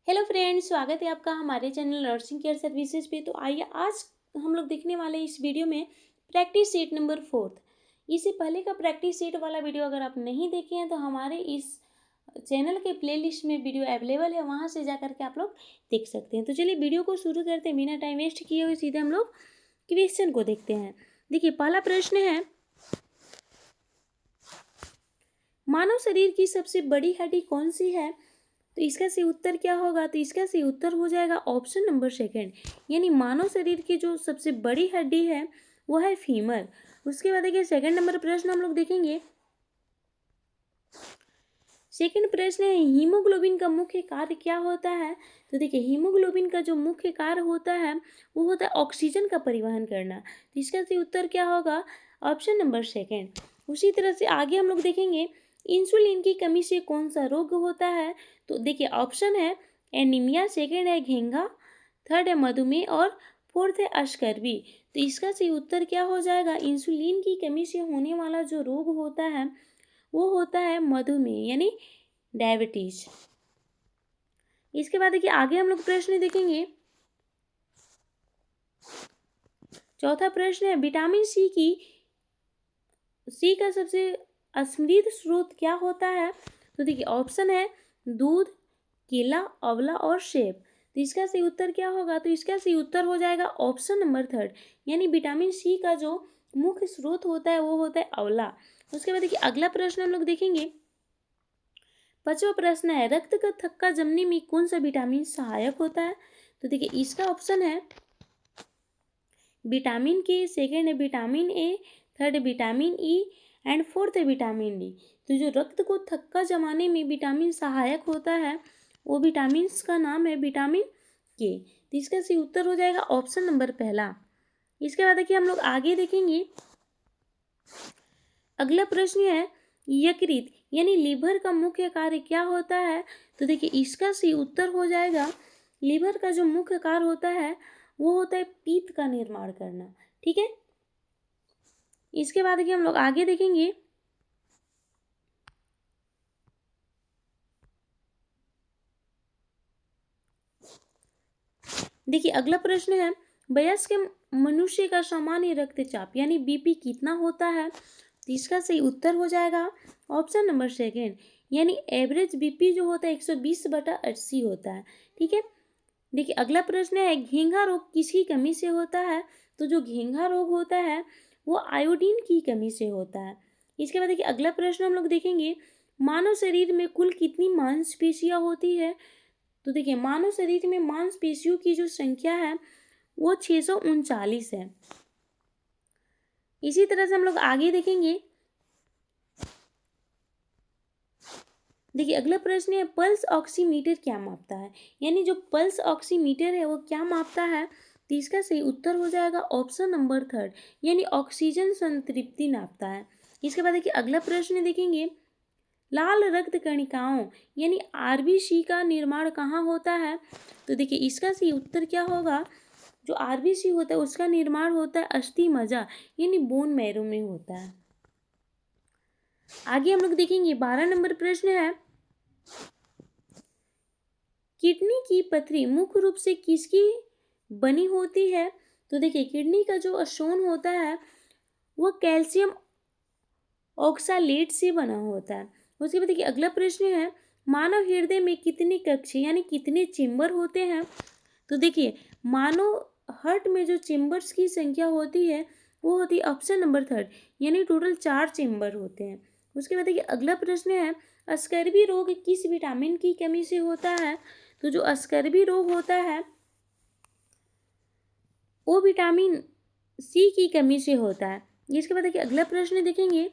Hello friends, स्वागत है आपका हमारे चैनल नर्सिंग केयर सर्विसेज पे। तो आइए आज हम लोग देखने वाले हैं इस वीडियो में प्रैक्टिस सेट नंबर 4। इससे पहले का प्रैक्टिस सेट वाला वीडियो अगर आप नहीं देखे हैं तो हमारे इस चैनल के प्लेलिस्ट में वीडियो अवेलेबल है, वहाँ से जा करके आप लोग देख सकते हैं। तो चलिए वीडियो को शुरू करते हैं बिना टाइम वेस्ट किए हुए। सीधे हम लोग क्वेश्चन को देखते हैं। देखिए, पहला प्रश्न है, मानव शरीर की सबसे बड़ी हड्डी कौन सी है? तो इसका सही उत्तर क्या होगा? तो इसका सही उत्तर हो जाएगा ऑप्शन नंबर सेकंड, यानी मानव शरीर की जो सबसे बड़ी हड्डी है वो है फीमर। उसके बाद देखिए सेकंड नंबर प्रश्न हम लोग देखेंगे। सेकंड प्रश्न है, हीमोग्लोबिन का मुख्य कार्य क्या होता है? तो देखिए, हीमोग्लोबिन का जो मुख्य कार्य होता है वो होता है ऑक्सीजन का परिवहन करना। तो इसका सही उत्तर क्या होगा? Option number second. उसी तरह से आगे हम लोग देखेंगे, इंसुलिन की कमी से कौन सा रोग होता है? तो देखिए, ऑप्शन है एनीमिया, सेकंड है घेंघा, थर्ड है मधुमेह और फोर्थ है अश्कर्वी। तो इसका सही उत्तर क्या हो जाएगा? इंसुलिन की कमी से होने वाला जो रोग होता है वो होता है मधुमेह, यानी डायबिटीज। इसके बाद देखिए आगे हम लोग प्रश्न देखेंगे। चौथा प्रश्न है, विटामिन सी का सबसे समृद्ध स्रोत क्या होता है? तो देखिए, ऑप्शन है दूध, केला, आंवला और सेब। तो इसका सही उत्तर क्या होगा? तो इसका सही उत्तर हो जाएगा ऑप्शन नंबर थर्ड, यानी विटामिन सी का जो मुख्य स्रोत होता है वो होता है आंवला। उसके बाद देखिए अगला प्रश्न हम लोग देखेंगे। पांचवा प्रश्न है, रक्त का थक्का जमने में कौन सा विटामिन सहायक होता है? तो देखिए, इसका ऑप्शन है विटामिन के, सेकेंड है विटामिन ए, थर्ड है विटामिन ई एंड फोर्थ है विटामिन डी। तो जो रक्त को थक्का जमाने में विटामिन सहायक होता है वो विटामिन का नाम है विटामिन के। तो इसका सही उत्तर हो जाएगा ऑप्शन नंबर पहला। इसके बाद देखिए हम लोग आगे देखेंगे। अगला प्रश्न है, यकृत यानी लीवर का मुख्य कार्य क्या होता है? तो देखिए, इसका सही उत्तर हो जाएगा, लीवर का जो मुख्य कार्य होता है वो होता है पीत का निर्माण करना। ठीक है, इसके बाद देखिए हम लोग आगे देखेंगे। देखिए अगला प्रश्न है, वयस्क मनुष्य का सामान्य रक्तचाप यानी बीपी कितना होता है? तो इसका सही उत्तर हो जाएगा ऑप्शन नंबर सेकेंड, यानी एवरेज बीपी जो होता है 120/80 होता है। ठीक है, देखिए अगला प्रश्न है, घेंघा रोग किसकी कमी से होता है? तो जो घेंघा रोग होता है वो आयोडीन की कमी से होता है। इसके बाद देखिए अगला प्रश्न हम लोग देखेंगे, मानव शरीर में कुल कितनी मांसपेशियां होती है? तो देखिए, मानव शरीर में मांसपेशियों की जो संख्या है वो 639 है। इसी तरह से हम लोग आगे देखेंगे। देखिए अगला प्रश्न है, पल्स ऑक्सीमीटर क्या मापता है? यानी जो पल्स ऑक्सीमीटर है वो क्या मापता है? तो इसका सही उत्तर हो जाएगा ऑप्शन नंबर थर्ड, यानी ऑक्सीजन संतृप्ति नापता है। इसके बाद देखिए अगला प्रश्न देखेंगे, लाल रक्त कणिकाओं यानी आरबीसी का निर्माण कहाँ होता है? तो देखिए, इसका सही उत्तर क्या होगा? जो आरबीसी होता है उसका निर्माण होता है अस्थि मज्जा यानी बोन मैरो में होता है। आगे हम लोग देखेंगे 12 नंबर प्रश्न है, किडनी की पथरी मुख्य रूप से किसकी बनी होती है? तो देखिए, किडनी का जो स्टोन होता है वो कैल्शियम ऑक्सालेट से बना होता है। उसके बाद देखिए अगला प्रश्न है, मानव हृदय में कितने कक्ष यानी कितने चेम्बर होते हैं? तो देखिए, मानव हार्ट में जो चेम्बर्स की संख्या होती है वो होती है ऑप्शन नंबर थर्ड, यानी टोटल 4 चेम्बर होते हैं। उसके बाद देखिए अगला प्रश्न है, स्कर्वी रोग किस विटामिन की कमी से होता है? तो जो स्कर्वी रोग होता है वो विटामिन सी की कमी से होता है। इसके बाद देखिए अगला प्रश्न देखेंगे।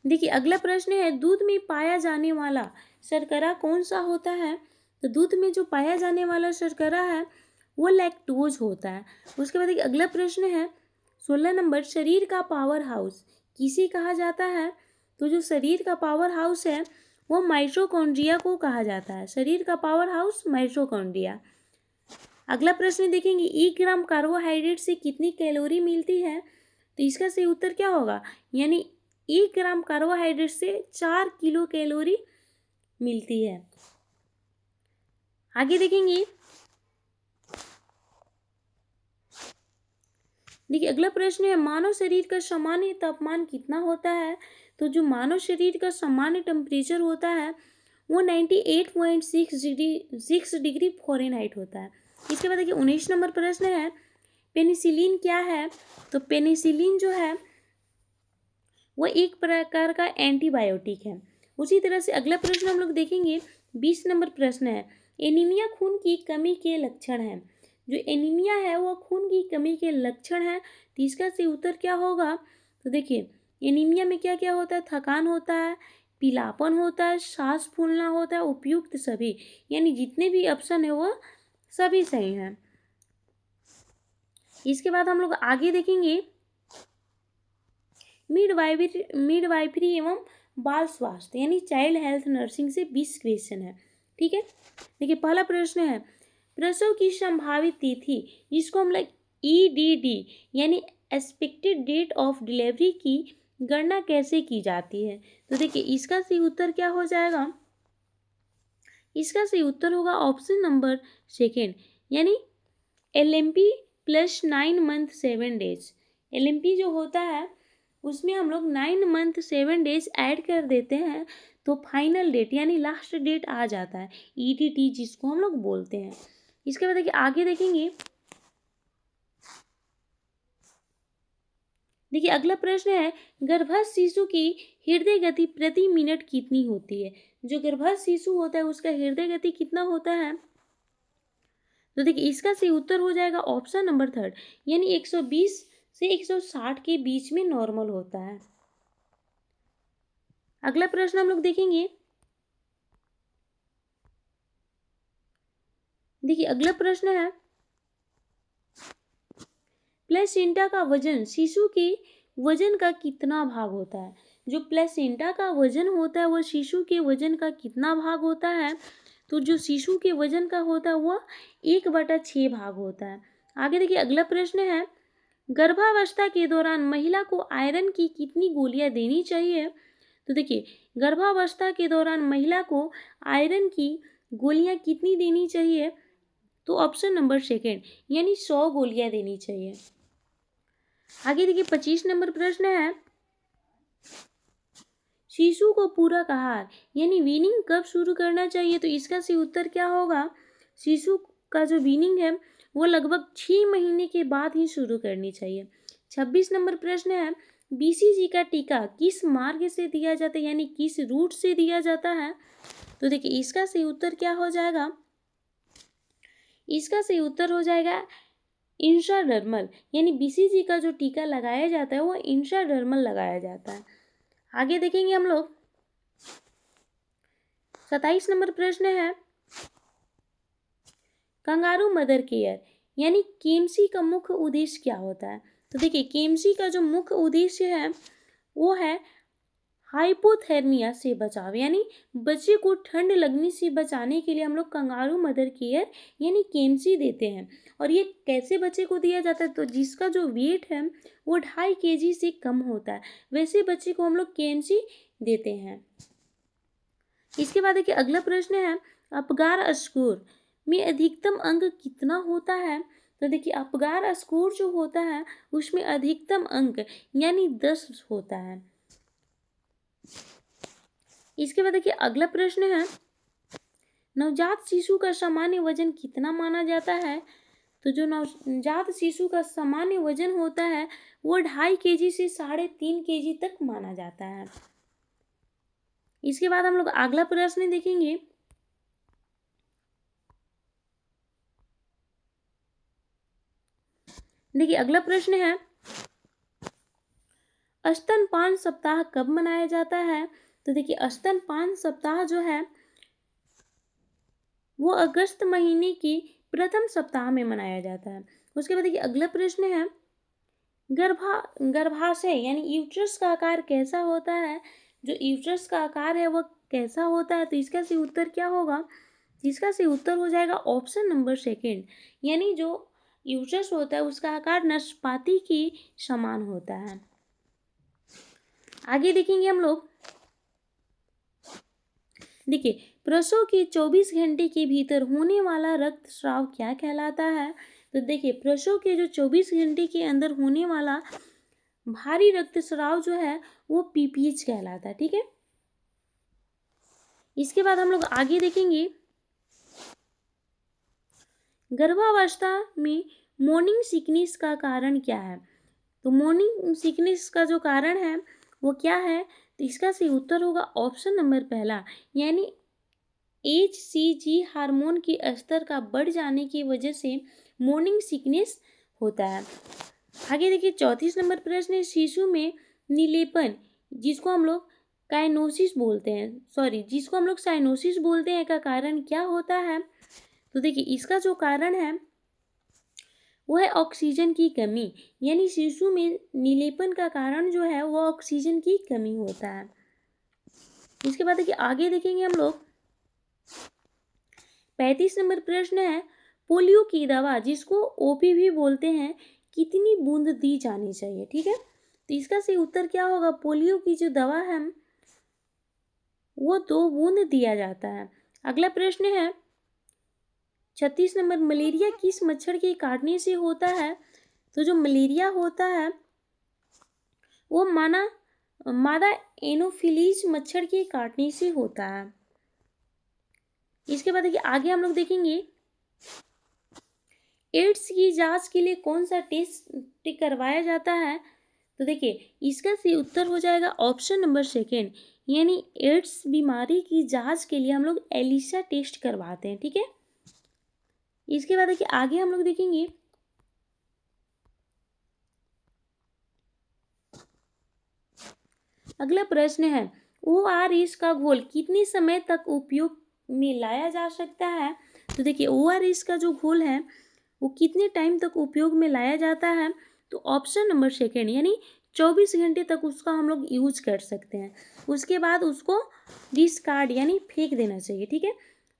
देखिए अगला प्रश्न है, दूध में पाया जाने वाला शर्करा कौन सा होता है? तो दूध में जो पाया जाने वाला शर्करा है वो लैक्टोज होता है। उसके बाद देखिए अगला प्रश्न है 16 नंबर, शरीर का पावर हाउस किसे कहा जाता है? तो जो शरीर का पावर हाउस है वो माइटोकॉन्ड्रिया को कहा जाता है। शरीर का पावर हाउस माइटोकॉन्ड्रिया। अगला प्रश्न देखेंगे, 1 ग्राम कार्बोहाइड्रेट से कितनी कैलोरी मिलती है? तो इसका सही उत्तर क्या होगा, यानी 1 ग्राम कार्बोहाइड्रेट से 4 किलो कैलोरी मिलती है। आगे देखेंगे, देखिए अगला प्रश्न है मानव शरीर का सामान्य तापमान कितना होता है। तो जो मानव शरीर का सामान्य टेम्परेचर होता है वो 98.6 फ़ारेनहाइट होता है। इसके बाद देखिए 19 नंबर प्रश्न है पेनिसिलिन क्या है। तो पेनिसिलिन जो है वो एक प्रकार का एंटीबायोटिक है। उसी तरह से अगला प्रश्न हम लोग देखेंगे, 20 नंबर प्रश्न है एनीमिया खून की कमी के लक्षण है। जो एनीमिया है वो खून की कमी के लक्षण है। तो इसका सही उत्तर क्या होगा। तो देखिए एनीमिया में क्या क्या होता है, थकान होता है, पीलापन होता है, सांस फूलना होता है, उपयुक्त सभी, यानी जितने भी ऑप्शन है वो सभी सही हैं। इसके बाद हम लोग आगे देखेंगे मिडवाइफरी एवं बाल स्वास्थ्य यानी चाइल्ड हेल्थ नर्सिंग से 20 क्वेश्चन है। ठीक है, देखिए पहला प्रश्न है प्रसव की संभावित तिथि, जिसको हम लोग EDD यानी एक्सपेक्टेड डेट ऑफ डिलीवरी की गणना कैसे की जाती है। तो देखिए इसका सही उत्तर क्या हो जाएगा, इसका सही उत्तर होगा ऑप्शन नंबर सेकेंड, यानी LMP plus 9 month 7 days. LMP जो होता है उसमें हम लोग 9 मंथ 7 डेज ऐड कर देते हैं तो फाइनल डेट यानी लास्ट डेट आ जाता है, EDT जिसको हम लोग बोलते हैं। इसके बाद देखिए आगे देखेंगे, देखिए अगला प्रश्न है गर्भस्थ शिशु की हृदय गति प्रति मिनट कितनी होती है। जो गर्भस्थ शिशु होता है उसका हृदय गति कितना होता है। तो देखिए इसका सही उत्तर हो जाएगा ऑप्शन नंबर थर्ड, यानी 120 से 160 के बीच में नॉर्मल होता है। अगला प्रश्न हम लोग देखेंगे, देखिए अगला प्रश्न है प्लेसेंटा का वजन शिशु के वजन का कितना भाग होता है। जो प्लेसेंटा का वजन होता है वो शिशु के वजन का कितना भाग होता है। तो जो शिशु के वजन का होता है वह 1/6 भाग होता है। आगे देखिए अगला प्रश्न है गर्भावस्था के दौरान महिला को आयरन की कितनी गोलियां देनी चाहिए। तो देखिए गर्भावस्था के दौरान महिला को आयरन की गोलियां कितनी देनी चाहिए। तो ऑप्शन नंबर सेकेंड, यानी 100 गोलियां देनी चाहिए। आगे देखिए 25 नंबर प्रश्न है शिशु को पूरक आहार यानी वीनिंग कब शुरू करना चाहिए। तो इसका सही उत्तर क्या होगा, शिशु का जो वीनिंग है वो लगभग 6 महीने के बाद ही शुरू करनी चाहिए। 26 नंबर प्रश्न है BCG का टीका किस मार्ग से दिया जाता है यानी किस रूट से दिया जाता है। तो देखिए इसका सही उत्तर क्या हो जाएगा, इसका सही उत्तर हो जाएगा इंट्राडर्मल, यानी BCG का जो टीका लगाया जाता है वो इंट्राडर्मल लगाया जाता है। आगे देखेंगे हम लोग 27 नंबर प्रश्न है कंगारू मदर केयर यानी KMC का मुख्य उद्देश्य क्या होता है। तो देखिए KMC का जो मुख्य उद्देश्य है वो है हाइपोथर्मिया से बचाव, यानी बच्चे को ठंड लगने से बचाने के लिए हम लोग कंगारू मदर केयर यानी KMC देते हैं। और ये कैसे बच्चे को दिया जाता है, तो जिसका जो वेट है वो 2.5 kg से कम होता है वैसे बच्चे को हम लोग KMC देते हैं। इसके बाद देखिए अगला प्रश्न है अपगार स्कोर में अधिकतम अंक कितना होता है। तो देखिए अपगार स्कोर जो होता है उसमें अधिकतम अंक यानी 10 होता है। इसके बाद देखिए अगला प्रश्न है नवजात शिशु का सामान्य वजन कितना माना जाता है। तो जो नवजात शिशु का सामान्य वजन होता है वो 2.5 kg से 3.5 kg तक माना जाता है। इसके बाद हम लोग अगला प्रश्न देखेंगे, देखिए अगला प्रश्न है स्तनपान सप्ताह कब मनाया जाता है। तो देखिए स्तनपान सप्ताह जो है वो अगस्त महीने की प्रथम सप्ताह में मनाया जाता है। उसके बाद देखिए अगला प्रश्न है गर्भाशय यानी यूट्रस का आकार कैसा होता है। जो यूट्रस का आकार है वो कैसा होता है। तो इसका सही उत्तर क्या होगा, इसका सही उत्तर हो जाएगा ऑप्शन नंबर सेकेंड, यानी जो यूट्रस होता है उसका आकार नाशपाती के समान होता है। आगे देखेंगे हम लोग, देखिए प्रसव के 24 घंटे के भीतर होने वाला रक्तस्राव क्या कहलाता है। तो देखिए प्रसव के जो 24 घंटे के अंदर होने वाला भारी रक्तस्राव जो है वो पीपीएच कहलाता है। ठीक है, इसके बाद हम लोग आगे देखेंगे, गर्भावस्था में मॉर्निंग सिकनेस का कारण क्या है। तो मॉर्निंग सिकनेस का जो कारण है वो क्या है, तो इसका सही उत्तर होगा ऑप्शन नंबर पहला, यानी HCG हार्मोन के स्तर का बढ़ जाने की वजह से मॉर्निंग सिकनेस होता है। आगे देखिए 34 नंबर प्रश्न है, शिशु में नीलेपन जिसको हम लोग जिसको हम लोग साइनोसिस बोलते हैं का कारण क्या होता है। तो देखिए इसका जो कारण है वो है ऑक्सीजन की कमी, यानी शिशु में नीलेपन का कारण जो है वो ऑक्सीजन की कमी होता है। इसके बाद देखिए आगे देखेंगे हम लोग, 35 नंबर प्रश्न है, पोलियो की दवा जिसको ओपी भी बोलते हैं कितनी बूंद दी जानी चाहिए। ठीक है, तो इसका सही उत्तर क्या होगा, पोलियो की जो दवा है वो 2 बूंद दिया जाता है। अगला प्रश्न है 36 नंबर, मलेरिया किस मच्छर के काटने से होता है। तो जो मलेरिया होता है वो मादा एनोफिलीज मच्छर के काटने से होता है। इसके बाद देखिए आगे हम लोग देखेंगे, एड्स की जांच के लिए कौन सा टेस्ट करवाया जाता है। तो देखिए इसका सही उत्तर हो जाएगा ऑप्शन नंबर सेकेंड, यानी एड्स बीमारी की जांच के लिए हम लोग एलिसा टेस्ट करवाते हैं। ठीक है, इसके बाद देखिए आगे हम लोग देखेंगे, अगला प्रश्न है, ORS का घोल कितने समय तक उपयोग में लाया जा सकता है। तो देखिए ORS का जो घोल है वो कितने टाइम तक उपयोग में लाया जाता है। तो ऑप्शन नंबर सेकेंड, यानी 24 घंटे तक उसका हम लोग यूज कर सकते हैं, उसके बाद उसको डिस्कार्ड यानी फेंक देना चाहिए। ठीक है,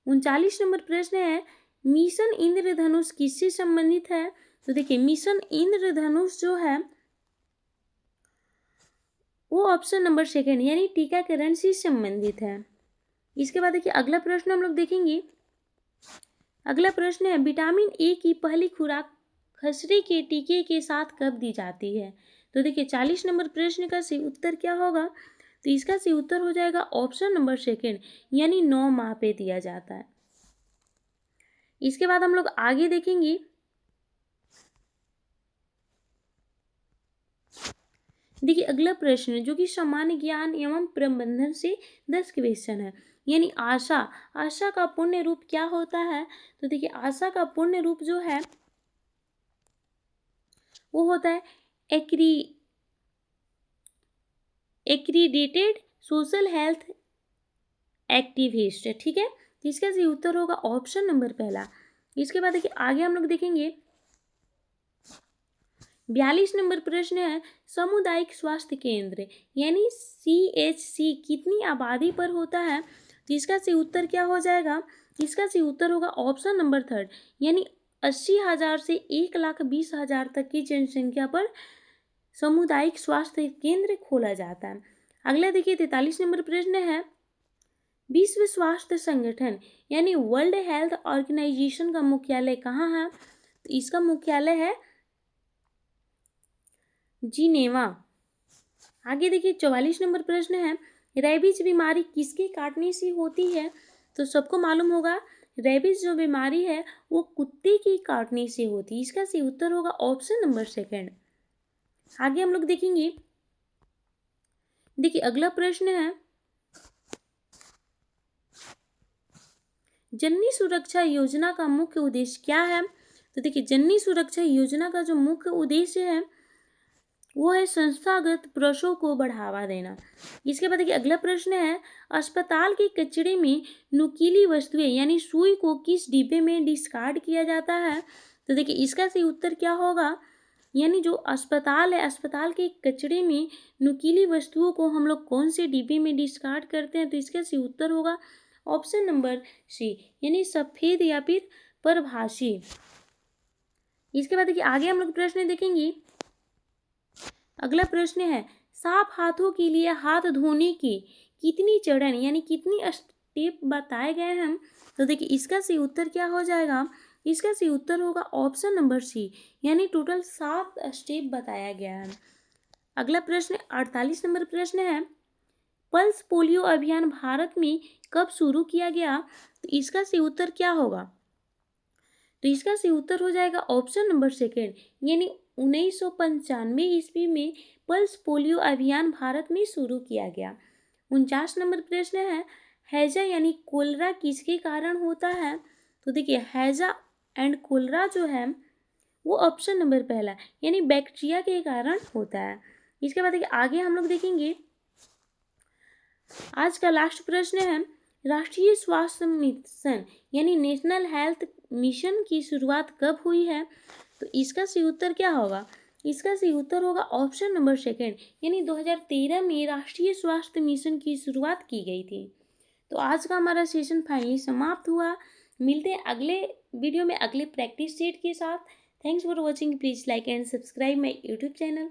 39 नंबर प्रश्न है, मिशन इंद्रधनुष किससे संबंधित है। तो देखिए मिशन इंद्रधनुष जो है वो ऑप्शन नंबर सेकेंड यानी टीकाकरण से संबंधित है। इसके बाद देखिए अगला प्रश्न हम लोग देखेंगे, अगला प्रश्न है, विटामिन ए की पहली खुराक खसरे के टीके के साथ कब दी जाती है। तो देखिए 40 नंबर प्रश्न का सही उत्तर क्या होगा, तो इसका सही उत्तर हो जाएगा ऑप्शन नंबर सेकेंड, यानी 9 माह पे दिया जाता है। इसके बाद हम लोग आगे देखेंगे, देखिए अगला प्रश्न जो कि सामान्य ज्ञान एवं प्रबंधन से 10 क्वेश्चन है, यानी आशा का पूर्ण रूप क्या होता है। तो देखिए आशा का पूर्ण रूप जो है वो होता है एक्रीडेटेड सोशल हेल्थ एक्टिविस्ट। ठीक है, तो इसका सही उत्तर होगा ऑप्शन नंबर पहला। इसके बाद देखिए आगे हम लोग देखेंगे, 42 नंबर प्रश्न है, सामुदायिक स्वास्थ्य केंद्र यानी CHC कितनी आबादी पर होता है। तो इसका सही उत्तर क्या हो जाएगा, इसका सही उत्तर होगा ऑप्शन नंबर थर्ड, यानी 80,000 से 1,20,000 तक की जनसंख्या पर सामुदायिक स्वास्थ्य केंद्र खोला जाता है। अगला देखिए 43 नंबर प्रश्न है, विश्व स्वास्थ्य संगठन यानी वर्ल्ड हेल्थ ऑर्गेनाइजेशन का मुख्यालय कहाँ है। तो इसका मुख्यालय है जिनेवा। आगे देखिए 44 नंबर प्रश्न है, रेबीज बीमारी किसके काटने से होती है। तो सबको मालूम होगा रेबीज जो बीमारी है वो कुत्ते के काटने से होती है, इसका सही उत्तर होगा ऑप्शन नंबर सेकेंड। आगे हम लोग देखेंगे, देखिए अगला प्रश्न है, जननी सुरक्षा योजना का मुख्य उद्देश्य क्या है। तो देखिए जननी सुरक्षा योजना का जो मुख्य उद्देश्य है वो है संस्थागत प्रसव को बढ़ावा देना। इसके बाद देखिए अगला प्रश्न है, अस्पताल के कचरे में नुकीली वस्तुएं यानी सुई को किस डिब्बे में डिस्कार्ड किया जाता है। तो देखिए इसका सही उत्तर क्या होगा, यानी जो अस्पताल है अस्पताल के कचरे में नुकीली वस्तुओं को हम लोग कौन से डिब्बे में डिस्कार्ड करते हैं। तो इसका सही उत्तर होगा ऑप्शन नंबर सी, यानी सफ़ेद या फिर परभाषी। इसके बाद देखिए आगे हम लोग प्रश्न देखेंगे। अगला प्रश्न है, साफ हाथों के लिए हाथ धोने के कितनी चरण यानी कितनी स्टेप बताए गए हैं। तो देखिए इसका सही उत्तर क्या हो जाएगा, इसका सही उत्तर होगा ऑप्शन नंबर सी, यानी टोटल 7 स्टेप बताया गया है। अगला प्रश्न 48 नंबर प्रश्न है, पल्स पोलियो अभियान भारत में कब शुरू किया गया। तो इसका सही उत्तर क्या होगा, तो इसका सही उत्तर हो जाएगा ऑप्शन नंबर सेकेंड, यानी 1995 ईस्वी में पल्स पोलियो अभियान भारत में शुरू किया गया। 49 नंबर प्रश्न है, हैजा यानी कोलरा किसके कारण होता है। तो देखिए हैजा एंड कोलरा जो है वो ऑप्शन नंबर पहला यानी बैक्टीरिया के कारण होता है। इसके बाद देखिए आगे हम लोग देखेंगे। आज का लास्ट प्रश्न है, राष्ट्रीय स्वास्थ्य मिशन यानी नेशनल हेल्थ मिशन की शुरुआत कब हुई है। तो इसका सही उत्तर क्या होगा, इसका सही उत्तर होगा ऑप्शन नंबर सेकेंड, यानी 2013 में राष्ट्रीय स्वास्थ्य मिशन की शुरुआत की गई थी। तो आज का हमारा सेशन फाइनली समाप्त हुआ। मिलते हैं अगले वीडियो में अगले प्रैक्टिस सेट के साथ। Thanks for watching, please like and subscribe my YouTube channel.